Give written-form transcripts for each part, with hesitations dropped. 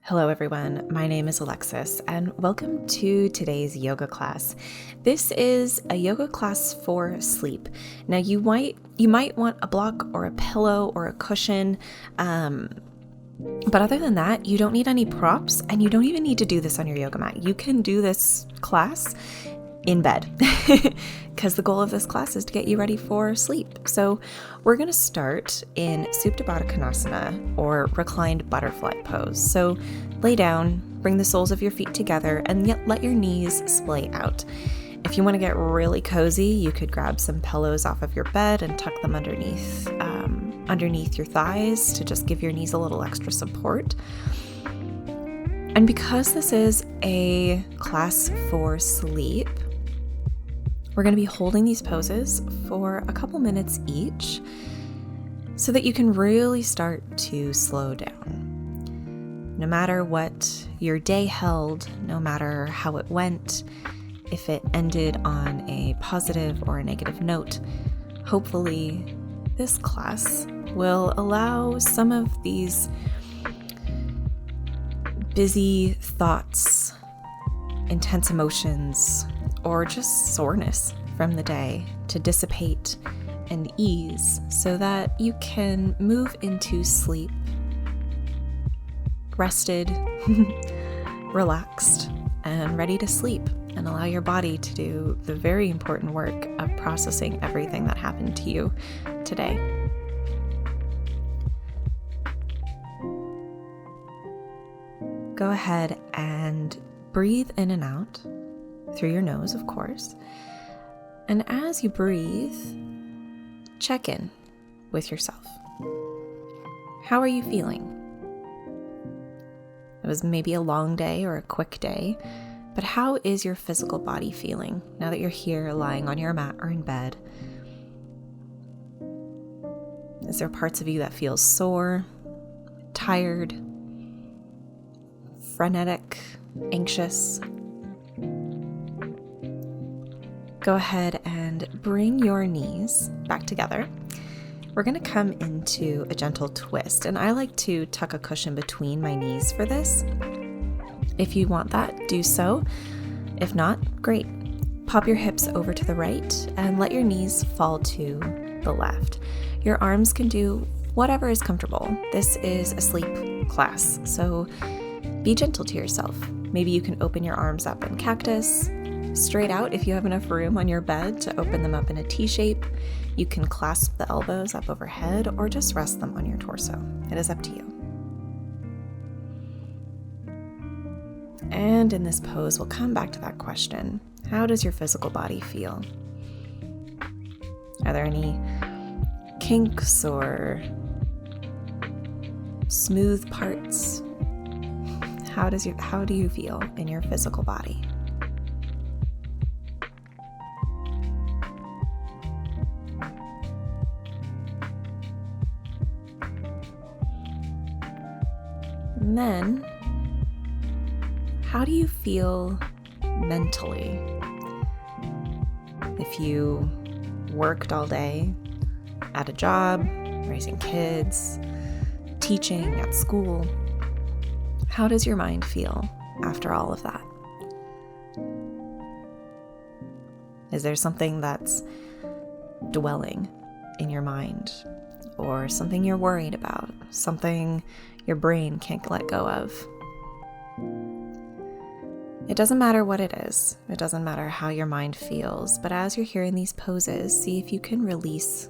Hello everyone, my name is Alexis and welcome to today's yoga class. This is a yoga class for sleep. Now you might want a block or a pillow or a cushion, but other than that, you don't need any props and you don't even need to do this on your yoga mat. You can do this class in bed because the goal of this class is to get you ready for sleep. So we're going to start in Supta Baddha Konasana or reclined butterfly pose. So lay down, bring the soles of your feet together and yet let your knees splay out. If you want to get really cozy, you could grab some pillows off of your bed and tuck them underneath your thighs to just give your knees a little extra support. And because this is a class for sleep, we're going to be holding these poses for a couple minutes each so that you can really start to slow down. No matter what your day held, no matter how it went, if it ended on a positive or a negative note, hopefully this class will allow some of these busy thoughts, intense emotions, or just soreness from the day to dissipate and ease so that you can move into sleep rested, relaxed, and ready to sleep, and allow your body to do the very important work of processing everything that happened to you today. Go ahead and breathe in and out through your nose, of course. And as you breathe, check in with yourself. How are you feeling? It was maybe a long day or a quick day, but how is your physical body feeling now that you're here lying on your mat or in bed? Is there parts of you that feel sore, tired, frenetic, anxious? Go ahead and bring your knees back together. We're going to come into a gentle twist, and I like to tuck a cushion between my knees for this. If you want that, do so. If not, great. Pop your hips over to the right and let your knees fall to the left. Your arms can do whatever is comfortable. This is a sleep class, so be gentle to yourself. Maybe you can open your arms up in cactus, straight out if you have enough room on your bed to open them up in a T shape. You can clasp the elbows up overhead or just rest them on your torso. It is up to you. And in this pose, we'll come back to that question. How does your physical body feel? Are there any kinks or smooth parts? How do you feel in your physical body? And then, how do you feel mentally? If you worked all day at a job, raising kids, teaching at school, how does your mind feel after all of that? Is there something that's dwelling in your mind, or something you're worried about, something your brain can't let go of? It doesn't matter what it is. It doesn't matter how your mind feels, but as you're here in these poses, see if you can release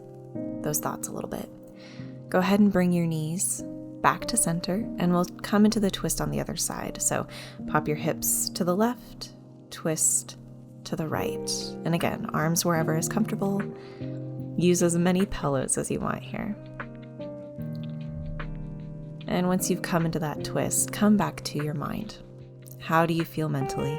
those thoughts a little bit. Go ahead and bring your knees back to center, and we'll come into the twist on the other side. So pop your hips to the left, twist to the right. And again, arms wherever is comfortable. Use as many pillows as you want here. And once you've come into that twist, come back to your mind. How do you feel mentally?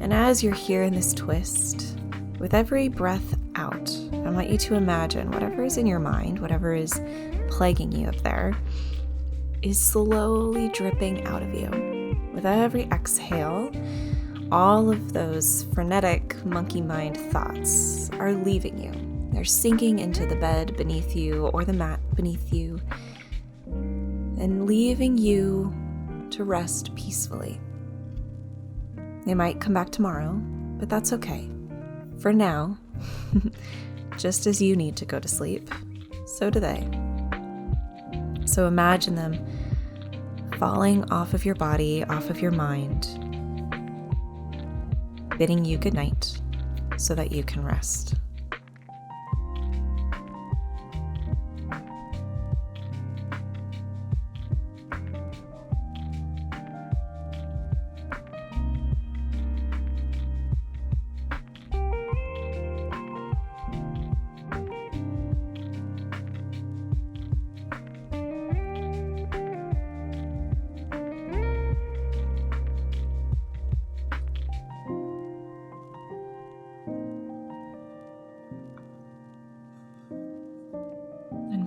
And as you're here in this twist, with every breath out, I want you to imagine whatever is in your mind, whatever is plaguing you up there, is slowly dripping out of you. With every exhale, all of those frenetic monkey mind thoughts are leaving you. They're sinking into the bed beneath you or the mat beneath you. and leaving you to rest peacefully. They might come back tomorrow, but that's okay. For now, just as you need to go to sleep, so do they. So imagine them falling off of your body, off of your mind, bidding you good night so that you can rest.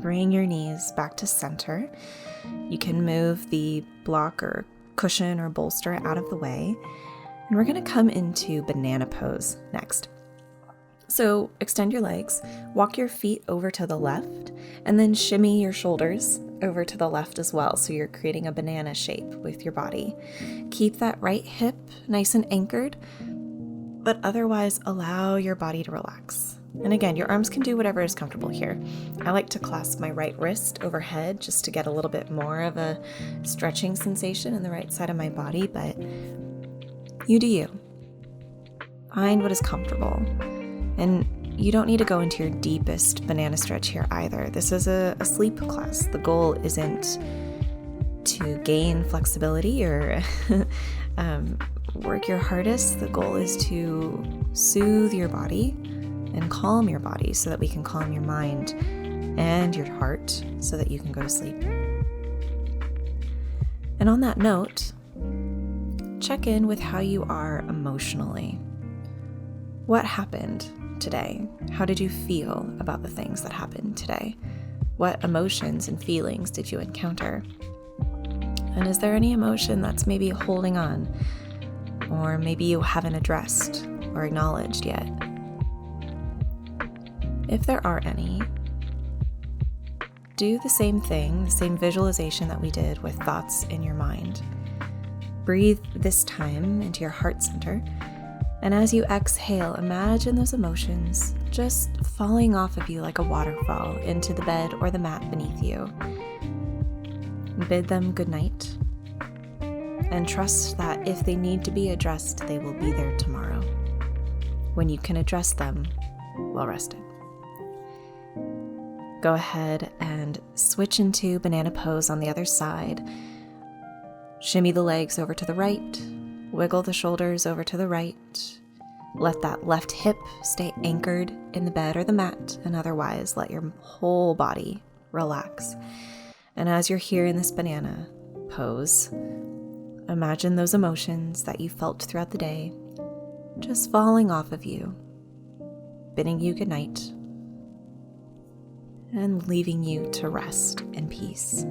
Bring your knees back to center. You can move the block or cushion or bolster out of the way. And we're going to come into banana pose next. So extend your legs, walk your feet over to the left, and then shimmy your shoulders over to the left as well. So you're creating a banana shape with your body. Keep that right hip nice and anchored, but otherwise allow your body to relax. And again, your arms can do whatever is comfortable here. I like to clasp my right wrist overhead just to get a little bit more of a stretching sensation in the right side of my body, but you do you. Find what is comfortable. And you don't need to go into your deepest banana stretch here either. This is a sleep class. The goal isn't to gain flexibility or work your hardest. The goal is to soothe your body and calm your body so that we can calm your mind and your heart so that you can go to sleep. And on that note, check in with how you are emotionally. What happened today? How did you feel about the things that happened today? What emotions and feelings did you encounter? And is there any emotion that's maybe holding on, or maybe you haven't addressed or acknowledged yet? If there are any, do the same thing, the same visualization that we did with thoughts in your mind. Breathe this time into your heart center, and as you exhale, imagine those emotions just falling off of you like a waterfall into the bed or the mat beneath you. Bid them good night, and trust that if they need to be addressed, they will be there tomorrow, when you can address them well rested. Go ahead and switch into banana pose on the other side. Shimmy the legs over to the right, wiggle the shoulders over to the right. Let that left hip stay anchored in the bed or the mat, and otherwise let your whole body relax. And as you're here in this banana pose, imagine those emotions that you felt throughout the day just falling off of you, bidding you good night, and leaving you to rest in peace.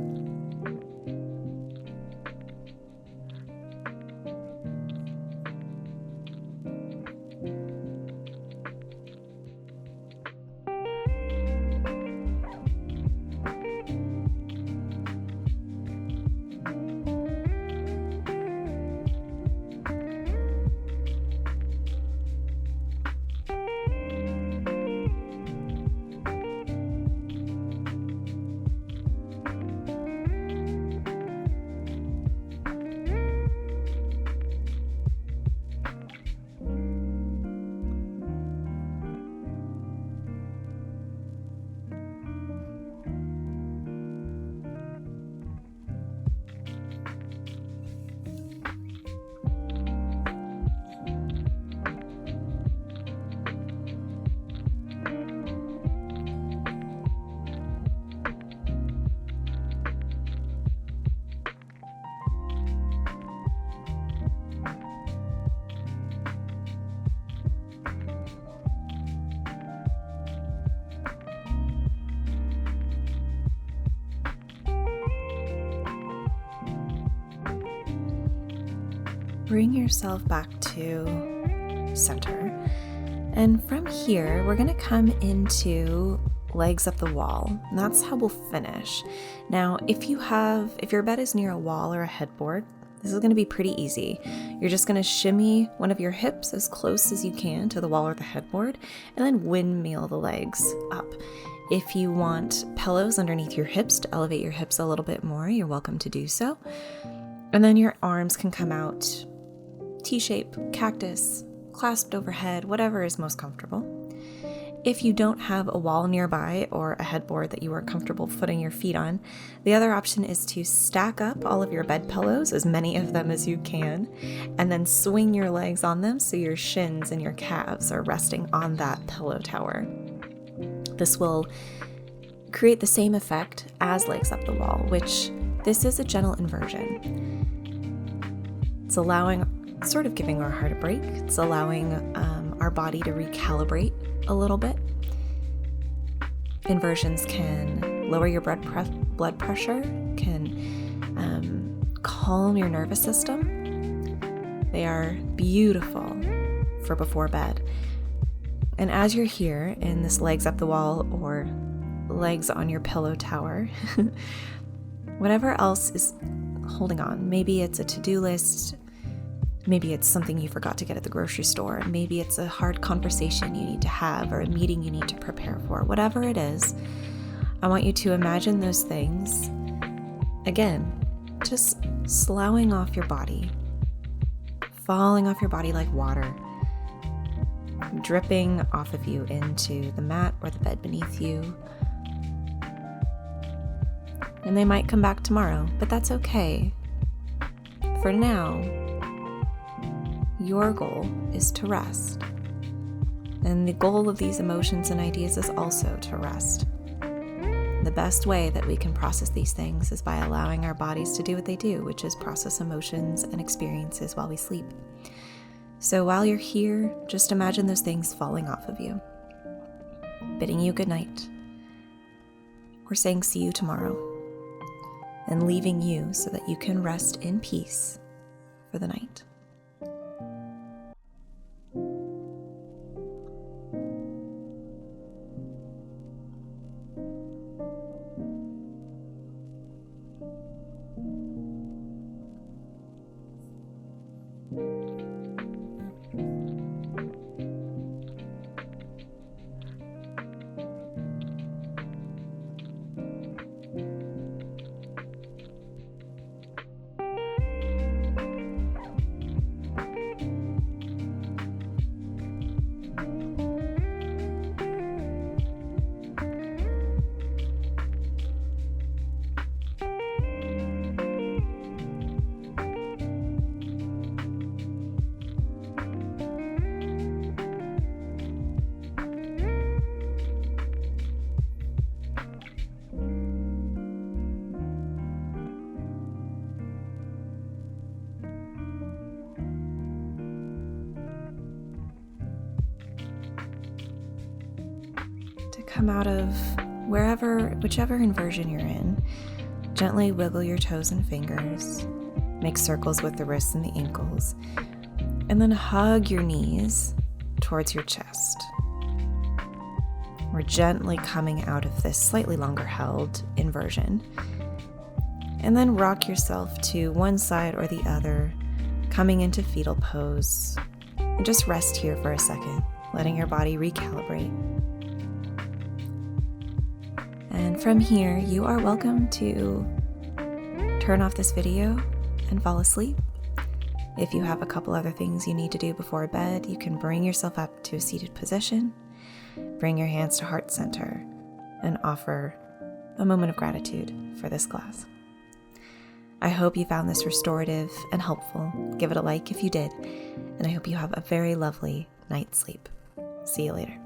Bring yourself back to center. And from here, we're going to come into legs up the wall. And that's how we'll finish. Now, if your bed is near a wall or a headboard, this is going to be pretty easy. You're just going to shimmy one of your hips as close as you can to the wall or the headboard, and then windmill the legs up. If you want pillows underneath your hips to elevate your hips a little bit more, you're welcome to do so. And then your arms can come out T-shape, cactus, clasped overhead, whatever is most comfortable. If you don't have a wall nearby or a headboard that you are comfortable putting your feet on, the other option is to stack up all of your bed pillows, as many of them as you can, and then swing your legs on them so your shins and your calves are resting on that pillow tower. This will create the same effect as legs up the wall, which this is a gentle inversion. It's sort of giving our heart a break. It's allowing our body to recalibrate a little bit. Inversions can lower your blood pressure, can calm your nervous system. They are beautiful for before bed. And as you're here in this legs up the wall or legs on your pillow tower, whatever else is holding on, maybe it's a to-do list, maybe it's something you forgot to get at the grocery store, maybe it's a hard conversation you need to have or a meeting you need to prepare for. Whatever it is, I want you to imagine those things, again, just sloughing off your body, falling off your body like water, dripping off of you into the mat or the bed beneath you. And they might come back tomorrow, but that's okay. For now, your goal is to rest. And the goal of these emotions and ideas is also to rest. The best way that we can process these things is by allowing our bodies to do what they do, which is process emotions and experiences while we sleep. So while you're here, just imagine those things falling off of you, bidding you good night, or saying see you tomorrow, and leaving you so that you can rest in peace for the night. Come out of whichever inversion you're in. Gently wiggle your toes and fingers. Make circles with the wrists and the ankles. And then hug your knees towards your chest. We're gently coming out of this slightly longer held inversion. And then rock yourself to one side or the other, coming into fetal pose. And just rest here for a second, letting your body recalibrate. And from here, you are welcome to turn off this video and fall asleep. If you have a couple other things you need to do before bed, you can bring yourself up to a seated position, bring your hands to heart center, and offer a moment of gratitude for this class. I hope you found this restorative and helpful. Give it a like if you did, and I hope you have a very lovely night's sleep. See you later.